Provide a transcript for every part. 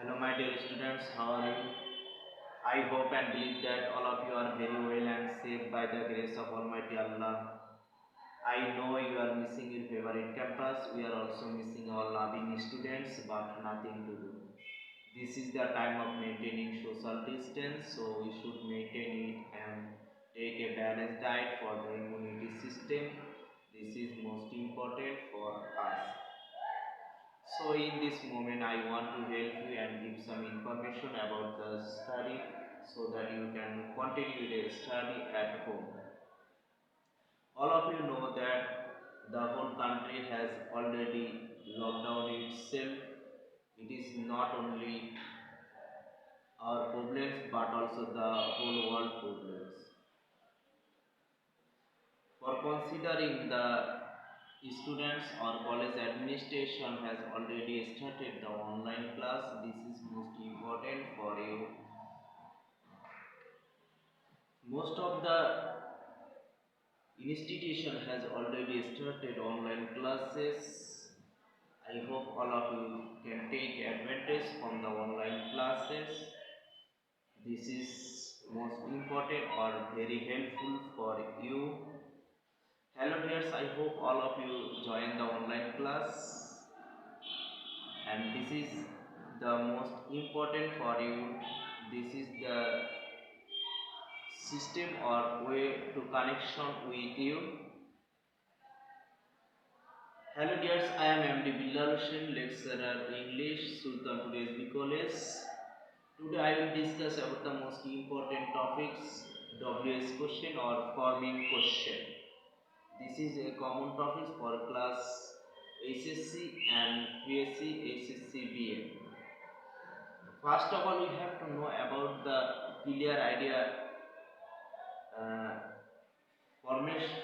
Hello, my dear students, how are you? I hope and believe that all of you are very well and safe by the grace of Almighty Allah. I know you are missing your favorite campus. We are also missing our loving students, but nothing to do. This is the time of maintaining social distance, so we should maintain it and take a balanced diet for the immunity system. This is most important for us. So in this moment I want to help you and give some information about the study so that you can continue the study at home. All of you know that the whole country has already locked down itself. It is not only our problems but also the whole world problems. For considering the students or college administration has already started the online class, this is most important for you. Most of the institution has already started online classes. I hope all of you can take advantage from the online classes. This is most important or very helpful for you. Hello dears, I hope all of you join the online class, and this is the most important for you. This is the system or way to connection with you. Hello dears, I am MD Bilal Hussain, lecturer English, Sultan Turesmi College. Today I will discuss about the most important topics, WS question or forming question. This is a common topic for class HSC and PSC, HSC, BA. First of all, we have to know about the clear idea uh, formation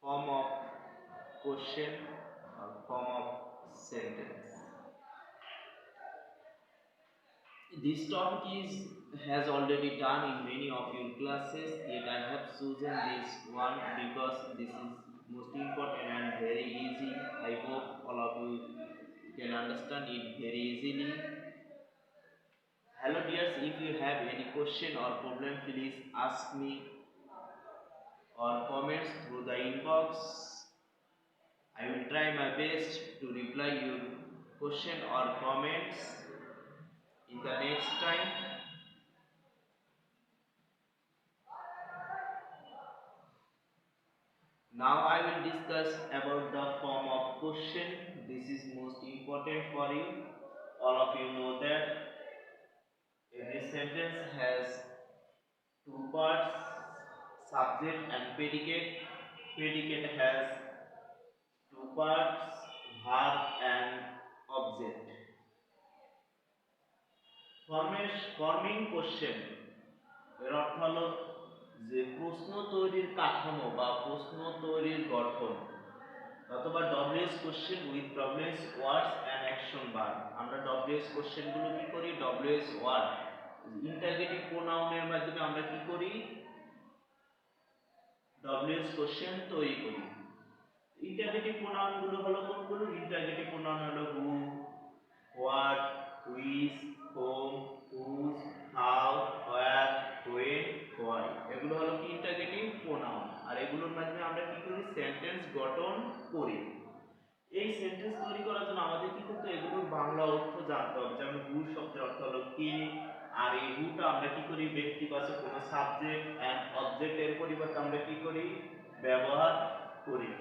form of question or form of sentence. This topic has already done in many of your classes, yet I have chosen this one because this is most important and very easy. I hope all of you can understand it very easily. Hello dears, if you have any question or problem, please ask me or comments through the inbox. I will try my best to reply your question or comments in the next time. Now I will discuss about the form of question. This is most important for you. All of you know that every sentence has two parts, subject and predicate. Predicate has two parts, verb and object. Forming question এর অর্থ হলো যে প্রশ্ন তৈরির কাঠামো বা প্রশ্ন তৈরির গঠন, অথবা WH question with WH words and action verb. আমরা ডব্লিউএস কোশ্চেনগুলো কি করি, ডব্লিউএস ওয়ার্ড ইন্টারগেটিভ প্রোনাউনের মাধ্যমে আমরা কি করি, ডব্লিউএস কোশ্চেন তৈরি করি। ইন্টারগেটিভ প্রোনাউনগুলো হলো কোনগুলো? ইন্টারগেটিভ প্রোনাউন হলো who, what, which, whom, whose, how, where, when, why. এগুলো হলো কি ইন্টারগেটিভ প্রোনাউন, আর এগুলোর মাধ্যমে আমরা কি করি, সেন্টেন্স গঠন করি। এই সেন্টেন্স তৈরি করার জন্য আমাদের কি করতে, এগুলোর বাংলা অর্থ জানতে হবে। যেমন হু শব্দের অর্থ হলো কে, আর এই হুটা আমরা কি করি, ব্যক্তিবাচক কোনো সাবজেক্ট এন্ড অবজেক্ট এর পরিবর্তে আমরা কি করি, ব্যবহার করি।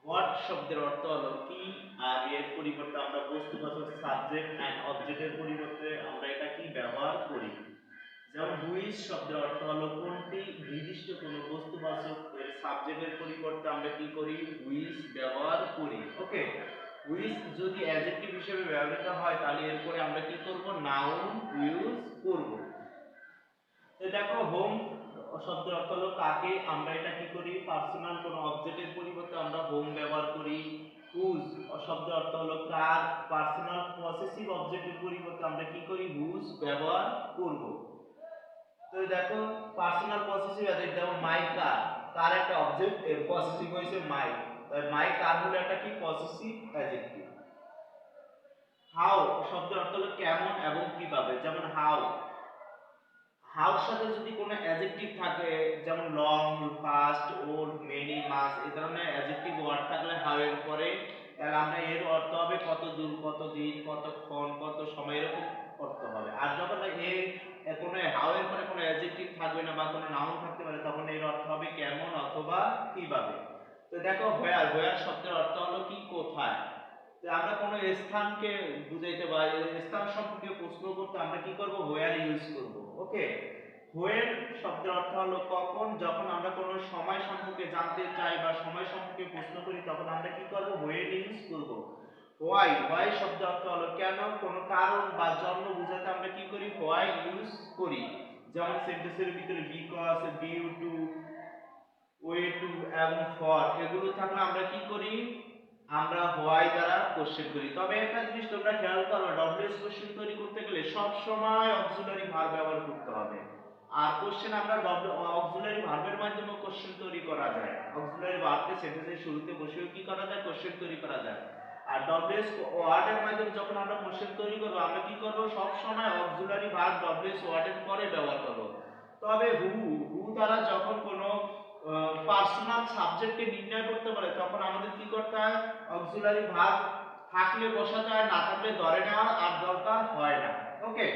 হোয়াট শব্দের অর্থ হলো কি, আর এর পরিবর্তে আমরা বস্তুবাচক সাবজেক্ট এন্ড অবজেক্টের পরিবর্তে আমরা এটা কি ব্যবহার করি। যেমন হুইচ শব্দের অর্থ হলো কোনটি, নির্দিষ্ট কোনো বস্তুবাচক এর সাবজেক্টের পরিবর্তে আমরা কি করি, হুইচ ব্যবহার করি। ওকে, হুইচ যদি অ্যাডজেক্টিভ হিসেবে ব্যবহৃত হয় তাহলে এরপরে আমরা কি করব, নাউন ইউজ করব। তো দেখো হোম শব্দের অর্থ হলো কাকে, আমরা এটা কি করি, পার্সোনাল কোনো অবজেক্টের পরিবর্তে আমরা হোম ব্যবহার করি। হুজ শব্দের অর্থ হলো কার, পার্সোনাল পসেসিভ অবজেক্টের পরিবর্তে আমরা কি করি, হুজ ব্যবহার করব। তো দেখো পার্সোনাল পসেসিভ অ্যাডজেক্টিভ, যেমন মাই কার, কার একটা অবজেক্ট এর পসেসিভ হইছে মাই, তাই মাই কার হলো একটা কি পসেসিভ অ্যাডজেক্টিভ। হাউ শব্দের অর্থ হলো কেমন এবং কিভাবে। যেমন হাউ, হাউর সাথে যদি কোনো অ্যাডজেক্টিভ থাকে, যেমন লং, ফাস্ট, ওল্ড, মেনি, মাস, এই ধরনের অ্যাডজেক্টিভ ওয়ার্ড থাকলে হাউ এর পরে, তাহলে আমরা এর অর্থ হবে কত দূর, কত দিন, কতক্ষণ, কত সময়, এরকম অর্থ হবে। আর যখন কোনো হাউ এর পরে কোনো অ্যাডজেক্টিভ থাকবে না বা কোনো নাউন থাকতে পারে, তখন এর অর্থ হবে কেমন অথবা কিভাবে। তো দেখো হোয়ার, হোয়ার শব্দের অর্থ হলো কি, কোথায়। তো আমরা কোনো স্থানকে বুঝাইতে বা স্থান সম্পর্কে প্রশ্ন করতে আমরা কি করব, হোয়ার ইউজ করব। ওকে, হোয়েন শব্দের অর্থ হলো কখন। যখন আমরা কোনো সময় সম্পর্কে জানতে চাই বা সময় সম্পর্কে প্রশ্ন করি, তখন আমরা কি করব, হোয়েন ইউজ করব। হোয়াই, হোয়াই শব্দের অর্থ হলো কেন, কোনো কারণ বা জন্য বোঝাতে আমরা কি করি, হোয়াই ইউজ করি। যেমন সেন্টেন্সের ভিতরে because, due to, way to এবং ফর এগুলো থাকলে আমরা কি করি, আমরা হোয়াই দ্বারা কোশ্চেন করি। তবে একটা জিনিস তোমরা খেয়াল করো, ডব্লিউএস কোশ্চেন তৈরি করতে গেলে সব সময় অক্সিলারি ভার্ব ব্যবহার করতে হবে। আর কোশ্চেন আমরা অক্সিলারি ভার্বের মাধ্যমে কোশ্চেন তৈরি করা যায়। অক্সিলারি ভার্বকে সেন্টেন্সের শুরুতে বসিয়ে কি করা যায়, কোশ্চেন তৈরি করা যায়। আর ডব্লিউএস ওয়ার্ডের মাধ্যমে যখন আমরা কোশ্চেন তৈরি করব, আমরা কি করব, সব সময় অক্সিলারি ভার্ব ডব্লিউএস ওয়ার্ডের পরে ব্যবহার করব। তবে হু, হু দ্বারা যখন কোনো পার্সোনাল সাবজেক্টকে নির্ণয় করতে পারে, তখন আমাদের কি করতে হয়, অক্সিলারি ভার্ব থাকলে বসাতে হয়, না থাকলে ধরে নেওয়া আর দরকার হয় না। ওকে,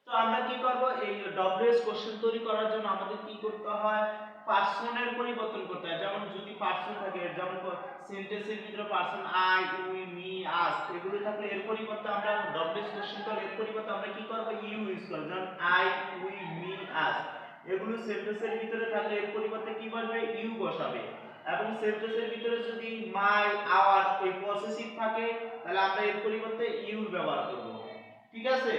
তো আমরা কি করব, এই ডব্লিউএস কোশ্চেন তৈরি করার জন্য আমাদের কি করতে হয়, পার্সনের পরিবর্তন করতে হয়। যেমন যদি পার্সন থাকে, যেমন সেন্টেন্সের ভিতরে পার্সন আই, উই, মি, আস এগুলো থাকলে এর পরিবর্তে আমরা ডব্লিউএস কোশ্চেন করলে এর পরিবর্তে আমরা কি করব, ইউ ইউজ করব। যেমন আই, উই, মি, আস এগুলো সেন্টেন্সের ভিতরে থাকলে এর পরিবর্তে কি বসবে, ইউ বসাবে। এবং সেন্টেন্সের ভিতরে যদি মাই, আওয়ার এই পসেসিভ থাকে, তাহলে আমরা এর পরিবর্তে ইউ ব্যবহার করব। ঠিক আছে।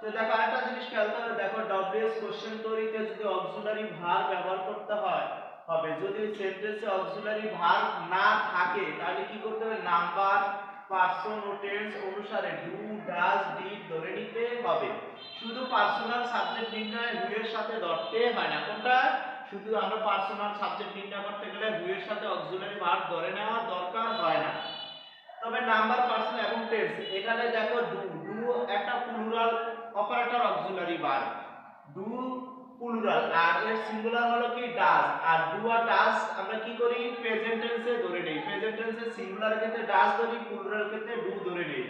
তো দেখো আরেকটা জিনিস খেয়াল করো, দেখো ডব্লিউএস কোশ্চেন তৈরিতে যদি অক্সিলারি ভার্ব ব্যবহার করতে হয় হবে, যদি সেন্টেন্সে অক্সিলারি ভার্ব না থাকে, তাহলে কি করতে হবে, নাম্বার, পার্সন ও টেন্স অনুসারে ডু, ডাজ, ডিড ধরে নিতে হবে। শুধু পার্সোনাল সাবজেক্ট নির্ণয় হু এর সাথে ধরতে হয় না। কোনটা, শুধু আমরা পার্সোনাল সাবজেক্ট নির্ণয় করতে গেলে হু এর সাথে অক্সিলারি ভার্ব ধরে নেওয়া দরকার হয় না। তবে নাম্বার, পার্সন এবং টেন্স, এখানে দেখো ডু, ডু একটা plural operator auxiliary verb. Do plural আর এর সিঙ্গুলার হলো কি, ডাজ। আর ডু আর ডাজ আমরা কি করি, প্রেজেন্ট টেন্সে ধরে নেই। প্রেজেন্ট টেন্সে সিঙ্গুলার ক্ষেত্রে ডাজ ধরি, প্লুরাল ক্ষেত্রে ডু ধরে নেই।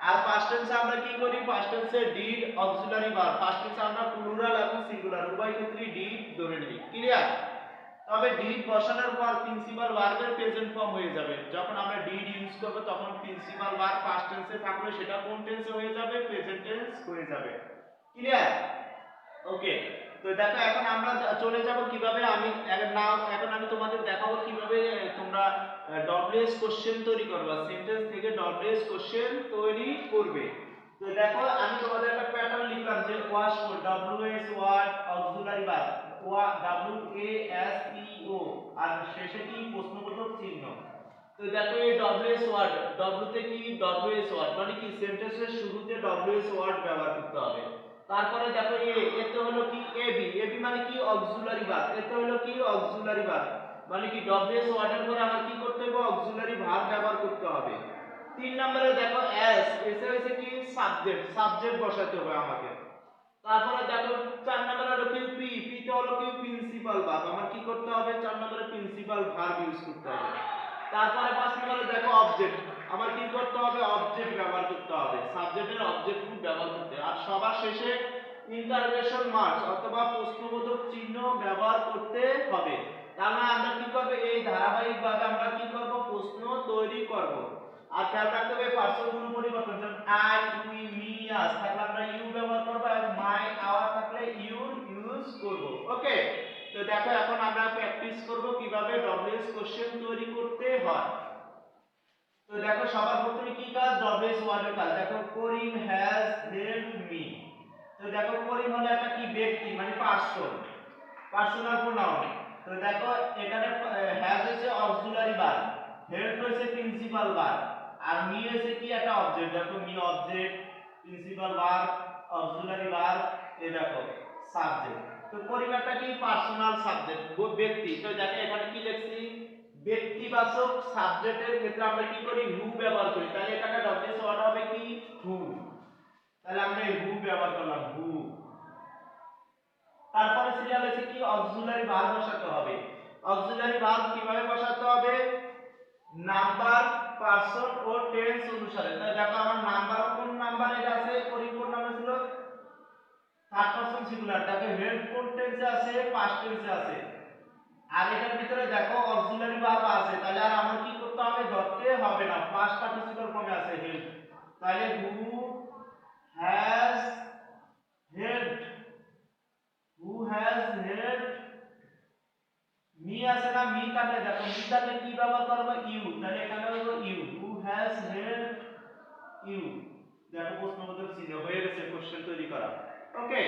আর পাস্ট টেন্সে আমরা কি করি, পাস্ট টেন্সে ডিড অক্সিলারি ভার্ব। পাস্ট টেন্সে আমরা প্লুরাল এবং সিঙ্গুলার উভয় ক্ষেত্রেই ডিড ধরে নেই। ক্লিয়ার। তবে ডিড বসানোর পর প্রিন্সিপাল ভার্বের প্রেজেন্ট ফর্ম হয়ে যাবে। যখন আমরা ডিড ইউজ করব, তখন প্রিন্সিপাল ভার্ব পাস্ট টেন্সে থাকলে সেটা কোন টেন্সে হয়ে যাবে, প্রেজেন্ট টেন্স হয়ে যাবে। ক্লিয়ার। ওকে, তো দেখো এখন আমরা চলে যাব কিভাবে, এখন আমি তোমাদের দেখাবো কিভাবে তোমরা ডব্লিউএস কোশ্চেন তৈরি করবে, সেন্টেন্স থেকে ডব্লিউএস কোশ্চেন তৈরি করবে। তো দেখো আমি তোমাদের একটা প্যাটার্ন লিখলাম, যে ওয়াশ, W S word auxiliary verb, W A S E O, আর শেষে কি, প্রশ্নবোধক চিহ্ন। তো দেখো এই ডব্লিউএস ওয়ার্ড, ডব্লিউ তে কি, ডব্লিউএস ওয়ার্ড মানে কি, সেন্টেন্সের শুরুতে ডব্লিউএস ওয়ার্ড ব্যবহার করতে হবে। তারপরে দেখো এতে হলো কি, এবি, এবি মানে কি, অক্সিলারি ভার্ব। এতে হলো কি, অক্সিলারি ভার্ব মানে কি, ডব্লিউএস ওয়ার্ডের পরে আমার কি করতে হবে, অক্সিলারি ভার্ব ব্যবহার করতে হবে। 3 নম্বরে দেখো এস, এসে হইছে কি, সাবজেক্ট, সাবজেক্ট বসাতে হবে আমাকে। তারপরে দেখো 4 নম্বরে হলো কি, পি, পি তে হলো কি, প্রিন্সিপাল ভার্ব। আমার কি করতে হবে, 4 নম্বরে প্রিন্সিপাল ভার্ব ইউজ করতে হবে। তারপরে 5 নম্বরে দেখো অবজেক্ট, আমার কি করতে হবে, অবজেক্ট ব্যবহার করতে হবে, সাবজেক্টের অবজেক্ট রূপ ব্যবহার করতে হবে। আর সবার শেষে ইন্টারোগেশন মার্ক অথবা প্রশ্নবোধক চিহ্ন ব্যবহার করতে হবে। তার মানে আমরা কি করব, এই ধারাবাহিকভাবে আমরা কি করব, প্রশ্ন তৈরি করব। আর খেয়াল রাখতে হবে পার্সনগুলো পরিবর্তন, যেমন আই, উই, মি, আস থাকলে আমরা ইউ ব্যবহার করব, এবং মাই, আওয়ার থাকলে ইউর ইউজ করব। ওকে, তো দেখো এখন আমরা প্র্যাকটিস করব কিভাবে ডব্লিউএস কোশ্চেন তৈরি করতে হয়। তো দেখো সবার প্রথমে কি কাজ, ডব্লিউএস ওয়ার্ডের কাজ। দেখো করিম হ্যাজ হেল্পড মি। তো দেখো করিম হলো একটা কি, ব্যক্তি মানে পার্সন, পার্সোনাল প্রোনাউন। তো দেখো এখানে হ্যাজ হচ্ছে অক্সিলারি ভার্ব, হেল্প হচ্ছে প্রিন্সিপাল ভার্ব, আর মি হচ্ছে কি, একটা অবজেক্ট। দেখো me object, principal verb, auxiliary verb, এই দেখো সাবজেক্ট। তো পরিবারটা কি, পার্সোনাল সাবজেক্ট, ব্যক্তি। তো দেখো এখানে কি লিখছি, ব্যক্তিবাচক সাবজেক্টের ক্ষেত্রে আমরা কি করি, হু ব্যবহার করি। তাহলে এখানে ডব্লিউএস ওয়ার্ড হবে কি, তাহলে আমরা এই হু ব্যবহার করলাম হু। তারপরে সিরিয়াল আছে কি অক্সিলারি ভার্ব বসাতে হবে। অক্সিলারি ভার্ব কিভাবে বসাতে হবে? নাম্বার, পারসন ও টেন্স অনুসারে। তাই দেখো আমার নাম্বার কোন নাম্বারে আছে, পরিপূর্ণ নাম ছিল থার্ড পারসন সিঙ্গুলার। দেখো হেড কোন টেন্সে আছে, পাস্ট টেন্সে আছে। আর এটার ভিতরে দেখো অক্সিলারি ভার্ব আছে, তাহলে আর আমার কি করতে হবে, ধরতে হবে না, পাস্ট পার্টিসিপল ফর্মে আছে হেড। তাহলে হু has helped, who has helped me আছে না, মি থাকলে দেখো মি থাকলে কি ব্যবহার করব, ইউ। তাহলে এখানে হলো you, who has helped you. দেখো প্রশ্নবোধক চিহ্ন হয়ে গেছে কোশ্চেন তৈরি করা। ওকে,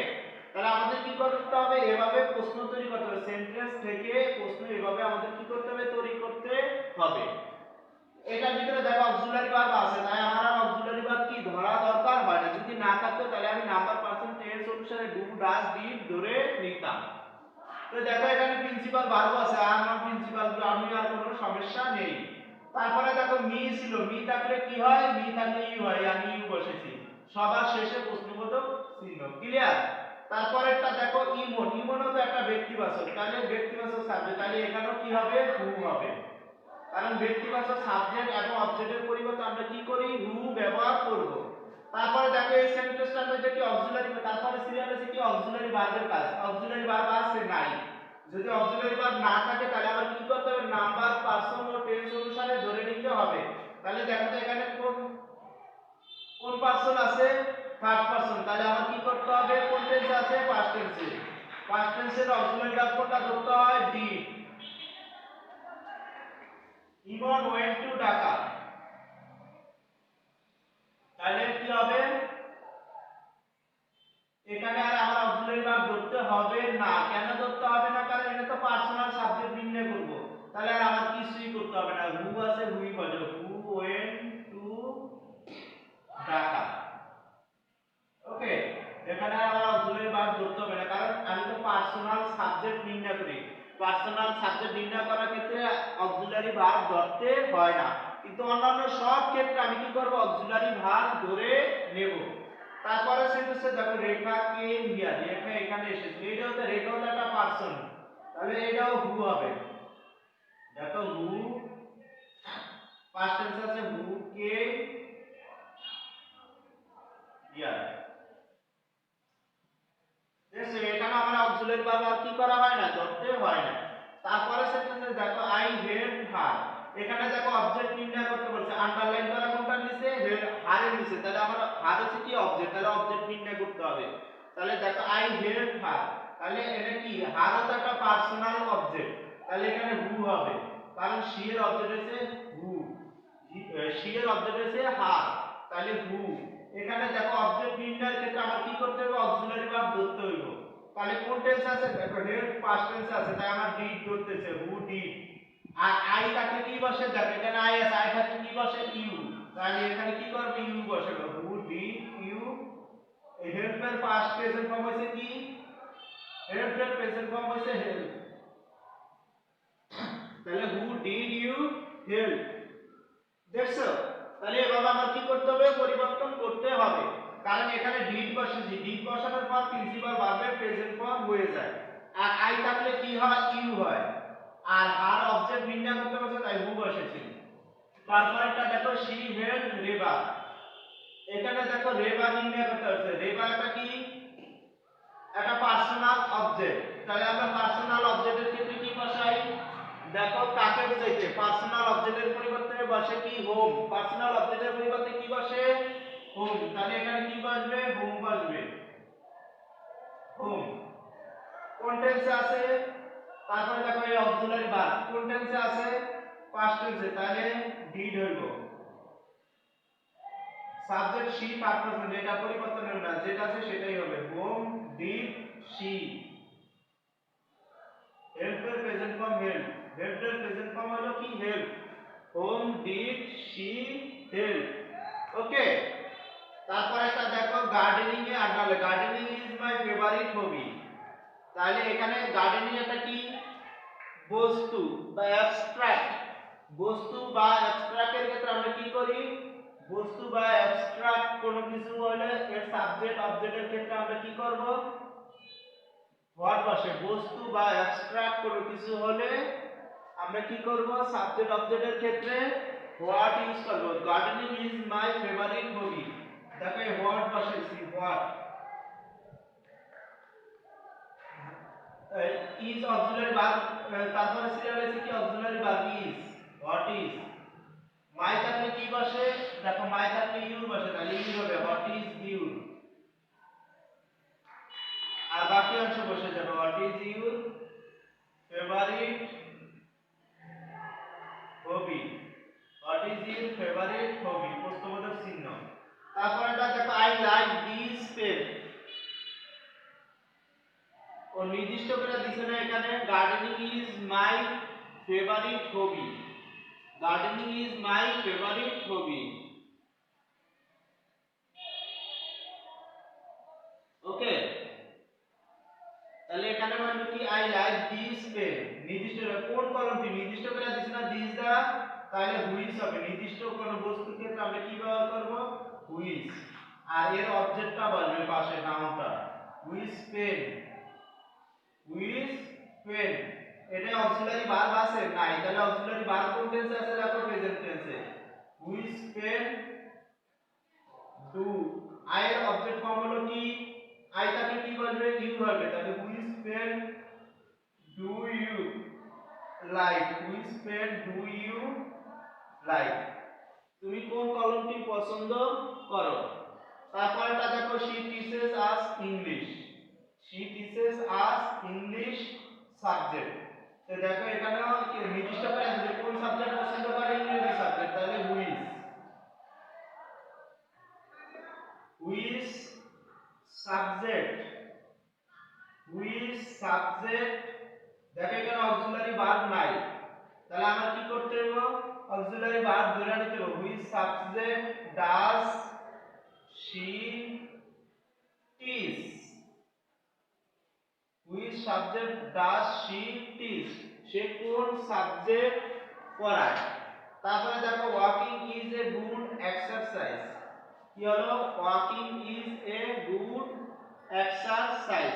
তাহলে আমাদের কি করতে হবে, এভাবে প্রশ্ন তৈরি করতে হবে, সেন্টেন্স থেকে প্রশ্ন এভাবে আমাদের কি করতে হবে, তৈরি করতে হবে। এটার ভিতরে দেখো অক্সিলারি ভার্ব আছে, তাই আমার আর অক্সিলারি ভার্ব কি ধরা দরকার হয় না। যদি না থাকতো তাহলে আমি নাম্বার, পারসন, টেন্স অনুসারে ডু, ডাজ, ডিড ধরে নিতাম। তো দেখো এখানে প্রিন্সিপাল ভার্ব আছে, আর নন প্রিন্সিপাল আমি আর কোনো সমস্যা নেই। তারপরে দেখো মি ছিল, মি থাকলে কি হয়, মি থাকলে ইউ হয়, আমি ইউ বসেছি। সবার শেষে প্রশ্নবোধক চিহ্ন। ক্লিয়ার? তারপরেরটা দেখো ইমন, ইমনও তো একটা ব্যক্তিবাচক, তাহলে ব্যক্তিবাচক সাবজেক্ট, তাহলে এখানেও কি হবে, হু হবে। কারণ ব্যক্তিবাচক সাবজেক্ট এবং অবজেক্টের পরিবর্তে আমরা কি করি, হু ব্যবহার করব। তারপরে দেখো এই সেন্টেন্সটার মধ্যে কি অক্সিলারি, তারপরে সিরিয়াল আছে কি অক্সিলারি ভার্বের কাজ। অক্সিলারি ভার্ব আছে নাই, যদি অক্সিলারি ভার্ব না থাকে তাহলে আবার কি করতে হবে, নাম্বার, পারসন ও টেন্স অনুসারে ধরে নিতে হবে। তাহলে দেখো তো এখানে কোন কোন পারসন আছে, থার্ড পারসন, তাহলে আমার কি করতে হবে, কোন টেন্সে আছে, পাস্ট টেন্সে। পাস্ট টেন্সের অক্সিলারি ভার্ব কোনটা ধরতে হয়, did. Emon went to Dhaka, তাহলে কি হবে, এখানে আর আমার অক্সিলারি ভার্ব ধরতে হবে না। কেন ধরতে হবে না, কারণ এটা তো পার্সোনাল সাবজেক্ট নির্ণয় করব। তাহলে আর আমার কিছুই করতে হবে না, হু আছে হুই বসে, হু ওয়েন্ট টু ঢাকা। ওকে, এখানে আর আমার অক্সিলারি ভার্ব ধরতে হবে না, কারণ আমি তো পার্সোনাল সাবজেক্ট নির্ণয় করি। পার্সোনাল সাবজেক্ট নির্ণয় করার ক্ষেত্রে অক্সিলারি ভার্ব ধরতে হয় না, কিন্তু অন্যান্য সব ক্ষেত্রে আমি কি করব, অক্সিলারি ভার্ব ধরে নেব। তারপরে সেন্টেন্সে দেখো রেখা কেম হিয়ার, রেখা এখানে এসেছে, এইটাও তো, রেখাও তো একটা পারসন, তাহলে এটাও হু হবে। দেখো হু, পাস্ট টেন্স আছে হু কেম হিয়ার। দেখো এখানে আমরা অক্সিলারি ভার্ব আর কি করা হয় না, ধরতে হয় না। তারপরে সেন্টেন্সে দেখো আই হেল্পড হার, এখানে দেখো অবজেক্ট নির্ণয় করতে বলছে, আন্ডারলাইন করা কোনটা নিচে, হারের নিচে, তাহলে আমার হার হচ্ছে কি অবজেক্ট, তাহলে অবজেক্ট নির্ণয় করতে হবে। তাহলে দেখো আই হেল্পড হার, তাহলে এটা কি, হার তো একটা পার্সোনাল অবজেক্ট, তাহলে এখানে হু হবে, কারণ শি এর অবজেক্ট হচ্ছে হু, শি এর অবজেক্ট হচ্ছে হার, তাহলে হু। এখানে দেখো অবজেক্ট নির্ণয়ের ক্ষেত্রে আমার কি করতে হবে, অক্সিলারি ভার্ব ধরতে হইব। তাহলে কোন টেন্স আছে, দেখো হেল্প পাস্ট টেন্স আছে, তাই আমার ডিড ধরতেছে, হু ডিড। আর আই থাকলে কি বসে, দেখো এখানে আই আছে, আই থাকলে কি বসে, ইউ, তাহলে এখানে কি করবে, ইউ বসে, হু ডিড ইউ। এই হেল্পের পাস্ট প্রেজেন্ট ফর্ম হইছে কি, হেল্পের প্রেজেন্ট ফর্ম হইছে হেল্প, তাহলে হু ডিড ইউ হেল্প। দেখছো, তাহলে এভাবে আমার কি করতে হবে, পরিবর্তন করতে হবে, কারণ এখানে ডিড বসেছি, ডিড বসানোর পর প্রিন্সিপাল ভার্বের প্রেজেন্ট ফর্ম হয়ে যায়। আর আই থাকলে কি হয়, ইউ হয়। আর আর অবজেক্ট নির্ণয় করতে বলছে, তাই হু বসেছি। তারপরেরটা দেখো শি হেল্ড রেবা, এখানে দেখো রেবা নির্ণয় করতে হচ্ছে, রেবা একটা কি, একটা পার্সোনাল অবজেক্ট, তাহলে আমরা পার্সোনাল অবজেক্টের ক্ষেত্রে কি বসাই, দেখো কাকে বোঝাইছে, পার্সোনাল অবজেক্টের পরিবর্তে বসে কি, হোম। পার্সোনাল অবজেক্টের পরিবর্তে কি বসে, হোম, তাহলে এখানে কি বসবে, হোম বসবে, হোম। কোন টেন্সে আছে, তারপরে দেখো এই অক্সিলারি ভার্ব কোন টেন্সে আছে, পাস্ট টেন্সে, তাহলে ডিড হইব। সাবজেক্ট শি থার্ড পারসন, এটা পরিবর্তন হবে না, যেটা আছে সেটাই হবে, হোম ডিড শি। হেল্পের প্রেজেন্ট ফর্ম হেল্প, হেল্পের প্রেজেন্ট ফর্ম হলো কি, help, whom did she help. Okay, তারপর একটা দেখো গার্ডেনিং এ আড্ডা, gardening is my favourite hobby, তাহলে এখানে গার্ডেনিং একটা কি, বস্তু বা অ্যাবস্ট্রাক্ট, বস্তু বা অ্যাবস্ট্রাক্টের ক্ষেত্রে আমরা কি করি, বস্তু বা অ্যাবস্ট্রাক্ট কোনো কিছু হলে এর সাবজেক্ট অবজেক্টের ক্ষেত্রে আমরা কি করব হোয়াট বসে বস্তু বা অ্যাবস্ট্রাক্ট কোনো কিছু হলে আমরা কি করব সাবজেক্ট অবজেক্টের ক্ষেত্রে হোয়াট ইউজ করব গার্ডেনিং ইজ মাই ফেভারিট হবি দেখো এই হোয়াট বসেছি হোয়াট ইজ অক্সিলারি ভার্ব তারপরে সিরিয়াল আছে কি auxiliary verb is what is my থাকলে কি বসে দেখো মাই থাকলে ইউ বসে তাহলে ইউ হবে হোয়াট ইজ ইউ আর বাকি অংশ বসে যাবে what is your favourite hobby what is your favourite hobby প্রশ্নবোধক চিহ্ন তারপরটা দেখো আই লাইক দিস পেন ও নির্দিষ্ট করে দিছে না এখানে gardening is my favourite hobby gardening is my favourite hobby okay তাহলে এখানে বলবো কি আই লাইক দিস পেন নির্দিষ্ট কোন কলমটি নির্দিষ্ট করে দিছে না দিস দ্বারা তাহলে হুইচ হবে নির্দিষ্ট কোন বস্তুর ক্ষেত্রে আমরা কি ব্যবহার করব হুইচ আর এর অবজেক্টটা বলবে পাশে নাউনটা হুইচ পেন হুইচ পেন এটা অক্সিলারি ভার্ব আছে নাই তাহলে অক্সিলারি ভার্ব কোন টেন্সে আছে দেখো প্রেজেন্ট টেন্সে হুইচ পেন ডু আই এর অবজেক্ট ফর্ম হলো কি আই তাকে কি বলবে ইউ হবে তাহলে which pen do you like which pen do you like তুমি কোন কলমটি পছন্দ করো তারপরটা দেখো she teaches us English she teaches us English subject তো দেখো এখানে নির্দিষ্ট করে আছে কোন সাবজেক্ট পছন্দ করে ইংরেজি সাবজেক্ট তাহলে which subject দেখো এখানে অক্সিলারি ভার্ব নাই তাহলে আমরা কি করতে হবে অক্সিলারি ভার্ব ধরে নিতে হবে which subject does she teach which subject does she teach সে কোন সাবজেক্ট পড়ায় তারপরে দেখো walking is a good exercise কি হলো walking is a good exercise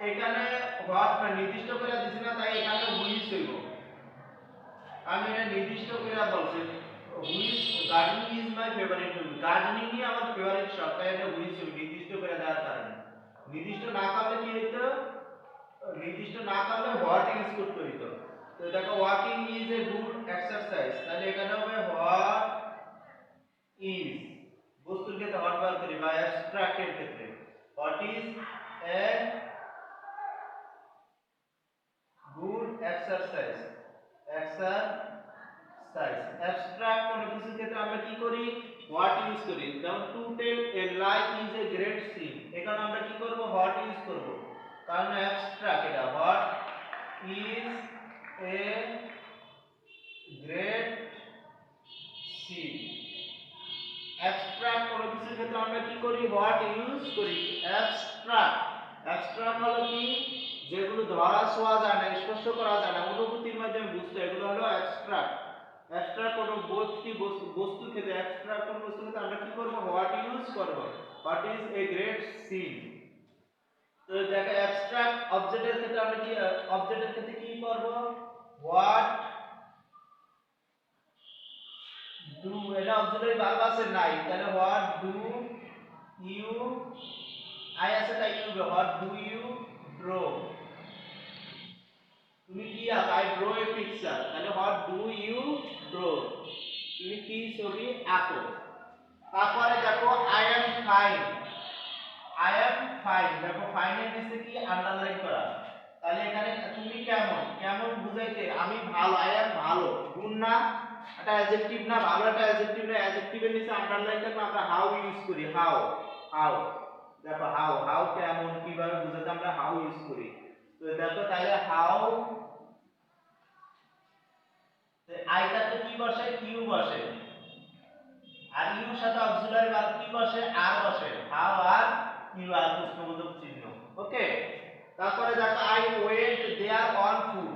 এখানে হোয়াট নির্দিষ্ট করে দিছি না তাই এখানে হুইচ হইব আমি এটা নির্দিষ্ট করে বলছি which gardening is my favourite hobby gardening ই আমার ফেভারিট শখ তাই এটা হুইচ নির্দিষ্ট করে দেওয়ার কারণে নির্দিষ্ট না করলে কি হইতো নির্দিষ্ট না করলে হোয়াট ইউজ করতে হইতো তো দেখো walking is a good exercise তাহলে এখানে হবে হোয়াট ইজ বস্তুর ক্ষেত্রে হোয়াট ব্যবহার করি বা অ্যাবস্ট্রাক্টের ক্ষেত্রে what is a good exercise abstract কোন কিছুর ক্ষেত্রে আমরা কি করি হোয়াট ইউজ করি যেমন to tell a lie is a great sin এখানে আমরা কি করব হোয়াট ইউজ করব কারণ অ্যাবস্ট্রাক্ট এটা what is a great scene abstract কোন কিছুর ক্ষেত্রে আমরা কি করি হোয়াট ইউজ করি অ্যাবস্ট্রাক্ট হলো কি যেগুলো ধরা ছোঁয়া যায় না স্পর্শ করা যায় না অনুভূতির মাধ্যমে বুঝতে এগুলো হলো অ্যাবস্ট্রাক্ট কোন বস্তুর ক্ষেত্রে অ্যাবস্ট্রাক্ট কোন বস্তুর ক্ষেত্রে আমরা কি করব হোয়াট ইউজ করব what is a great scene তো দেখো অ্যাবস্ট্রাক্ট অবজেক্টের ক্ষেত্রে আমরা কি অবজেক্টের ক্ষেত্রে কি করব হোয়াট ডু এটা অক্সিলারি ভার্ব আছে নাই তাহলে হোয়াট ডু ইউ আই আছে তাই you what do you draw তুমি কি আই ড্র এ পিকচার তাহলে হোয়াট ডু ইউ ড্র তুমি কি ছবি আঁকো তারপরে দেখো আই অ্যাম ফাইন দেখো ফাইনের নিচে কি আন্ডারলাইন করা তাহলে এখানে তুমি কেমন বুঝাইতে আমি ভালো আই অ্যাম ভালো গুণ না এটা অ্যাডজেক্টিভ না ভালো এটা অ্যাডজেক্টিভ না অ্যাডজেক্টিভের নিচে আন্ডারলাইন থাকলে আমরা হাউ ইউজ করি হাউ দেখো হাউ কেমন কিভাবে বুঝাতে আমরা হাউ ইউজ করি তো দেখো তাহলে হাউ আইটাতে কি বসে ইউ বসে আর ইউর সাথে অক্সিলারি ভার্ব কি বসে আর বসে হাউ আর ইউ আর প্রশ্নবোধক চিহ্ন ওকে তারপরে দেখো I went there on foot,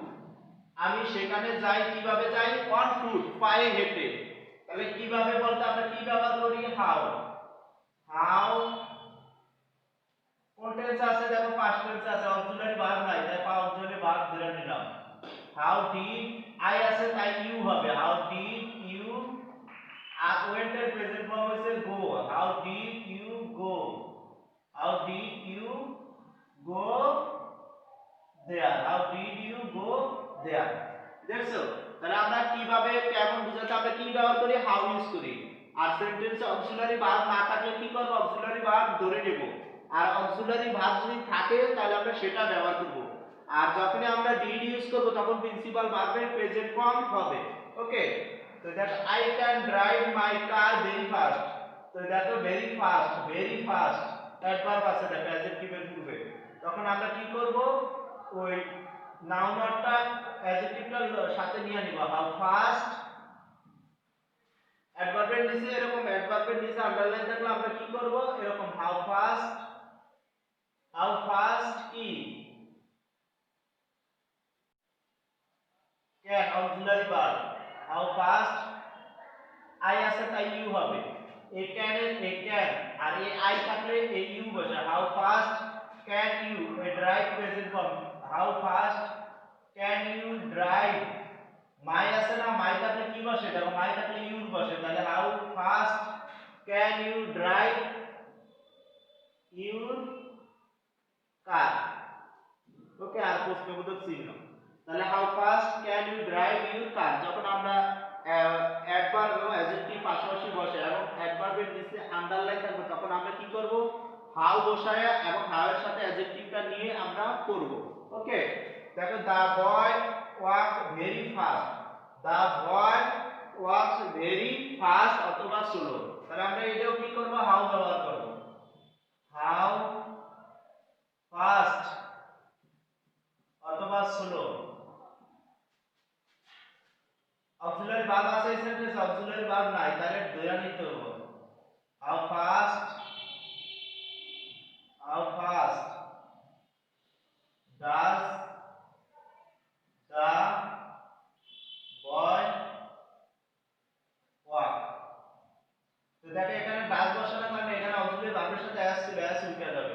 আমি সেখানে যাই কিভাবে যাই, অন ফুট পায়ে হেঁটে। তাহলে কিভাবে বলতে আমরা কি ব্যবহার করি, হাউ। হাউ কোন টেন্স আছে, দেখো পাস্ট টেন্স আছে, অক্সিলারি ভার্ব নাই, তাই অক্সিলারি ভার্ব ধরে নিলাম। হাউ ডিড, আই আছে তাই ইউ হবে, হাউ ডিড ইউ। আর ওয়েন্ট এর প্রেজেন্ট ফর্ম হইছে go, how did you go, how did you go there, how did you go there. দেখছো, তাহলে আমরা কিভাবে কেমন বুঝাতে আমরা কি ব্যবহার করি, হাউ ইউজ করি। আর সেন্টেন্সে অক্সিলারি ভার্ব না থাকলে কি করব, অক্সিলারি ভার্ব ধরে নেব। আর অক্সিলারি ভার্ব যদি থাকে তাহলে আমরা সেটা ব্যবহার করব। আর যখনই আমরা ডিড ইউজ করব তখন প্রিন্সিপাল ভার্বের প্রেজেন্ট ফর্ম হবে। ওকে, তো দেখো I can drive my car very fast. তো দেখো ভেরি ফাস্ট অ্যাডভার্ব আছে দেখো অ্যাডজেক্টিভের পূর্বে, তখন আমরা কি করব, ওই নাউন ওয়ার্ডটা অ্যাডজেক্টিভটার সাথে নিয়ে নিব, হাউ ফাস্ট। অ্যাডভার্বের নিচে এরকম, অ্যাডভার্বের নিচে আন্ডারলাইন থাকলে আমরা কি করব, এরকম হাউ ফাস্ট কি can auxiliary verb, how fast I আছে তাই ইউ হবে, এ ক্যান এর এ ক্যান, আর এ আই থাকলে এ ইউ বসে, হাউ ফাস্ট ক্যান ইউ, এ drive present form, how fast can you drive. My আছে না, মাই থাকলে কি বসে, দেখো মাই থাকলে ইউ বসে, তাহলে how fast can you drive your car. Okay, আর প্রশ্নবোধক চিহ্ন, তাহলে how fast can you drive your car, যখন আমরা অ্যাডভার্ব এবং অ্যাডজেক্টিভ পাশাপাশি বসে এবং অ্যাডভার্বের নিচে আন্ডারলাইন থাকবে তখন আমরা কি করব, হাউ বসায় এবং হাউ এর সাথে অ্যাডজেক্টিভটা নিয়ে আমরা করব। ওকে, দেখো দা বয় ওয়াক ভেরি ফাস্ট, দা বয় ওয়াকস ভেরি ফাস্ট অথবা স্লো, তাহলে আমরা এটাও কি করব, হাউ ব্যবহার করব, হাউ ফাস্ট অথবা স্লো। অক্সিলারি ভার্ব আছে এই সেন্টেন্সে, অক্সিলারি ভার্ব নাই, তাহলে ধরে নিতে হবে how fast does the boy walk. তো দেখো এখানে ডাজ বসানোর কারণে এখানে অক্সিলারি ভার্বের সাথে অ্যাস ছিল, অ্যাস উঠে যাবে।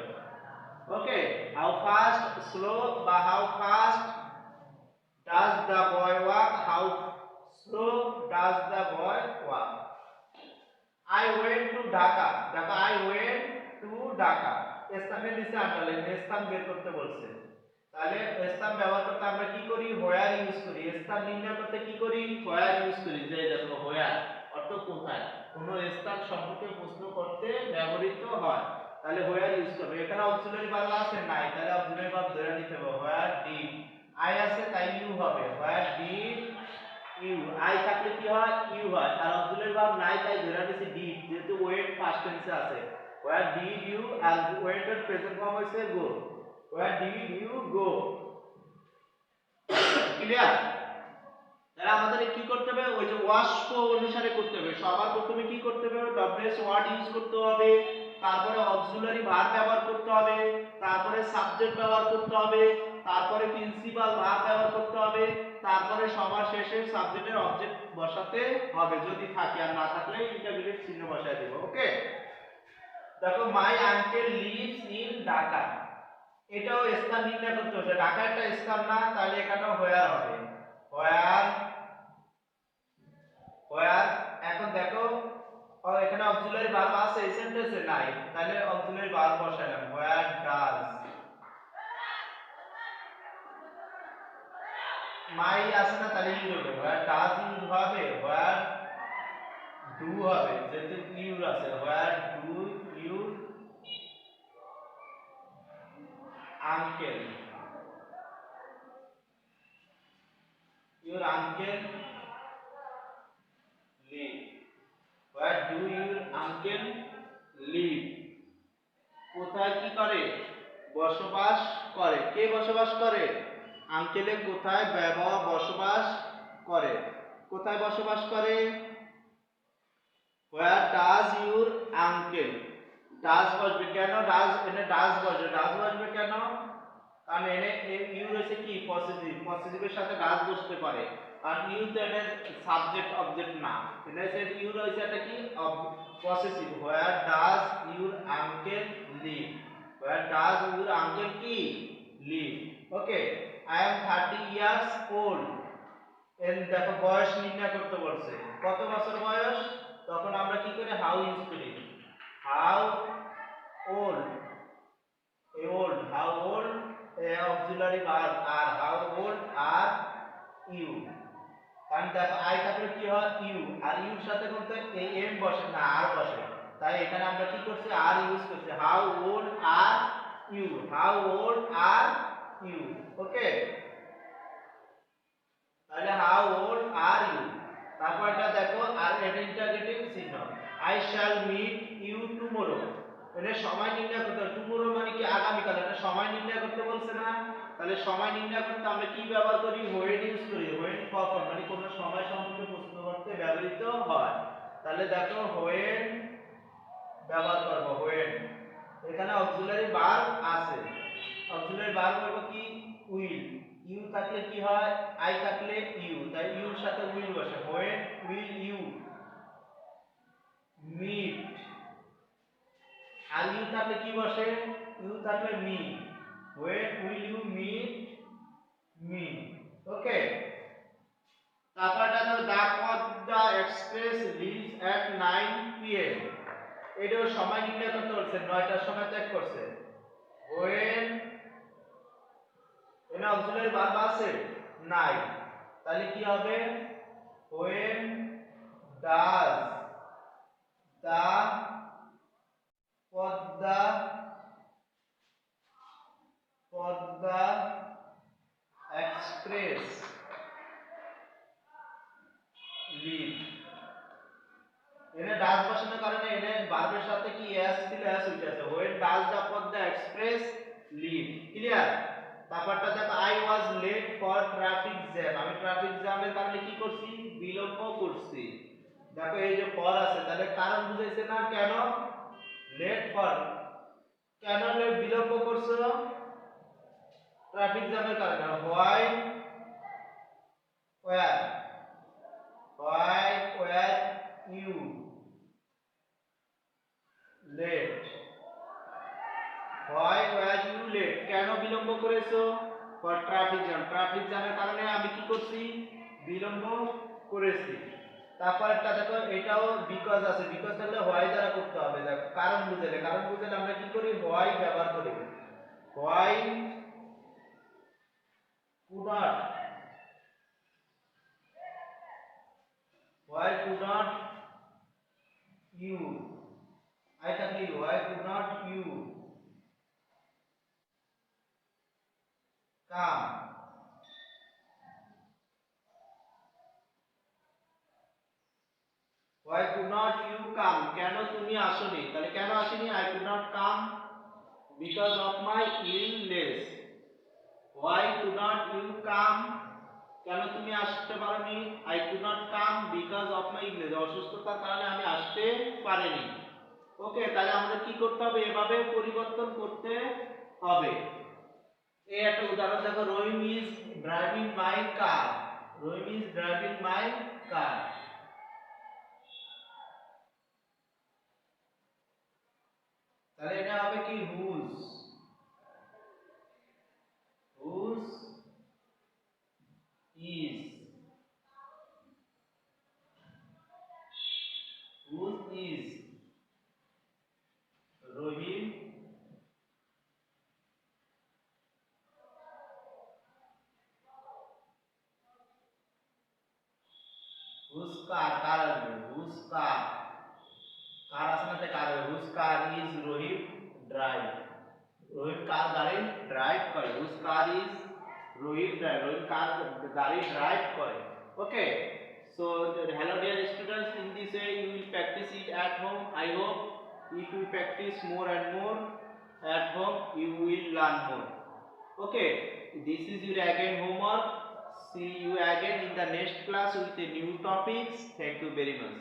ওকে, হাউ ফাস্ট স্লো বা how fast does the boy walk, how slow does the boy walk. I went to Dhaka, দেখো I went to Dhaka, স্থানের নিচে আন্ডারলাইন, স্থান বের করতে বলছে, তাহলে স্থান ব্যবহার করতে আমরা কি করি, হোয়ার ইউজ করি। স্থান নির্ণয় করতে কি করি, হোয়ার ইউজ করি। যে দেখো হোয়ার অর্থ কোথায়, কোন স্থান সম্পর্কে প্রশ্ন করতে ব্যবহৃত হয়, তাহলে হোয়ার ইউজ করবে। এখানে অক্সিলারি ভার্ব আছে নাই, তাহলে অক্সিলারি ভার্ব ধরে নিতে হবে, হোয়ার ডিড, আই আছে তাই ইউ হবে, হোয়ার ডিড ইউ, আই থাকলে কি হয়, ইউ হয়, আর অক্সিলারি ভার্ব নাই তাই ধরে নিছি ডিড, যেহেতু ওয়েন্ট পাস্ট টেন্সে আছে, হোয়ার ডিড ইউ, আর ওয়েন্ট এর প্রেজেন্ট ফর্ম হইছে go, where did you go. Clear, তাহলে আমাদের কি করতে হবে, ওই যে ওয়াস্প অনুসারে করতে হবে। সবার প্রথমে কি করতে হবে, ডব্লিউএস ওয়ার্ড ইউজ করতে হবে, তারপরে অক্সিলারি ভার্ব ব্যবহার করতে হবে, তারপরে সাবজেক্ট ব্যবহার করতে হবে, তারপরে প্রিন্সিপাল ভার্ব ব্যবহার করতে হবে, তারপরে সবার শেষে সাবজেক্টের অবজেক্ট বসাতে হবে যদি থাকে, আর না থাকলে ইন্টারগ্রেটেড চিহ্ন বসায় দেব। ওকে, দেখো my uncle lives in Dhaka, এটাও স্থান নির্ণয় করতে হবে, ঢাকা একটা স্থান না, তাহলে এখানেও হোয়ার হবে, হোয়ার হোয়ার। এখন দেখো এখানে অক্সিলারি ভার্ব আছে এই সেন্টেন্সে নাই, তাহলে অক্সিলারি ভার্ব বসাইলাম, হোয়ার ডাজ। মাই আছে না, তাহলে ইউ হবে, হোয়ার ডাজ ইউ হবে, হোয়ার ডু হবে, যেহেতু ইউর আছে, where do you uncle, your uncle live, where do your uncle live, কোথায় কি করে, বসবাস করে। কে বসবাস করে, আঙ্কেলে কোথায় বসবাস করে, কোথায় বসবাস করে, হোয়ার ডাজ ইউর আঙ্কেল। ডাজ বসবে কেন, ডাজ এখানে ডাজ বসবে, ডাজ বসবে কেন, কারণ এনে ইউ রয়েছে কি পসেসিভ, পসেসিভের সাথে ডাজ বসতে পারে, আর ইউ তো এটা সাবজেক্ট অবজেক্ট না, এটা হচ্ছে ইউ রয়েছে এটা কি possessive. Where does your uncle live, where does your uncle কি live. Okay, I am 30 years old. এর দেখো বয়স নির্ণয় করতে বলছে, কত বছর বয়স, তখন আমরা কি করি হাউ ইউজ করি, how old, old, how old, auxiliary verb, আর how old are you, কারণ দেখো আই থাকলে কি হয় ইউ, আর ইউর সাথে কিন্তু এই এম বসে না আর বসে, তাই এখানে আমরা কি করছি আর ইউজ করছি, how old are you, how old are you। ওকে, তাহলে how old are you, তারপরটা দেখো আর এর ইন্টারগেটিভ চিহ্ন, I shall meet you tomorrow। এটা সময় নির্ণয় করতে হবে, টুমরো মানে কি আগামীকাল, এটা সময় নির্ণয় করতে বলছে না, তাহলে সময় নির্ণয় করতে আমরা কি ব্যবহার করি, হোয়েন ইউজ করি। হোয়েন কখন মানে কোন সময় সম্পর্কে প্রশ্ন করতে ব্যবহৃত হয়, তাহলে দেখো হোয়েন ব্যবহার করব, হোয়েন। এখানে অক্সিলারি ভার্ব আছে, অক্সিলারি ভার্ব হলো কি উইল, ইউ থাকলে কি হয় আই থাকলে ইউ, তাই ইউর সাথে উইল বসে, হোয়েন উইল ইউ মিট, আর ইউ থাকলে কি বসে, ইউ থাকলে me, when will you meet me। Okay, তারপরটা তো the Padma express leaves at 9 pm, এটাও সময় নির্ণয় করতে বলছে, 9টার সময় ত্যাগ করছে। when এখানে অক্সিলারি ভার্ব আছে নাই, তাহলে কি হবে when does the Padma express live, এখানে ডাজ বসানোর কারণে এখানে ভার্বের সাথে কি এস ছিল, এস উঠে আছে, when does the Padma express leave. Clear, তারপরটা দেখো I was late for traffic jam, আমি ট্রাফিক জ্যামের কারণে কি করছি বিলম্ব করছি। দেখো এই যে ফর আছে, তাহলে কারণ বুঝাইছে না, কেন লেট ফর, কেন বিলম্ব করছো ট্রাফিক জ্যামের কারণে, why were, why were you late, why were you late, কেন বিলম্ব করেছো, for traffic jam, ট্রাফিক জ্যামের কারণে আমি কি করছি বিলম্ব করেছি। তারপরটা দেখো এটাও বিকজ আছে, বিকজ থাকলে why দ্বারা করতে হবে, দেখো কারণ বুঝালে, কারণ বুঝালে আমরা কি করি why ব্যবহার করি, why could not, why could not you, I থাকলে you, why could not you come, why could not you come, কেন তুমি আসোনি, তাহলে কেন আসেনি I could not come because of my illness, why could not you come, কেন তুমি আসতে পারোনি I could not come because of my illness, অসুস্থতার কারণে আমি আসতে পারিনি। ওকে, তাহলে আমাদের কি করতে হবে, এভাবে পরিবর্তন করতে হবে। এই একটা উদাহরণ দেখো, Rahim is driving my car, Rahim is driving my car, তাহলে এটা হবে কি whose, whose is, whose is Rahim whose car, car আসবে হুজ কার, কার আসলে কার হবে, whose car is Rahim drive, Rahim কার গাড়ি ড্রাইভ করে, whose car is Rahim drive, Rahim কার গাড়ি ড্রাইভ করে। ওকে, so hello dear students, in this way you will practice it at home. I hope if you practice more and more at home you will learn more. Okay, this is your again homework. See you again in the next class with the new topics. Thank you very much.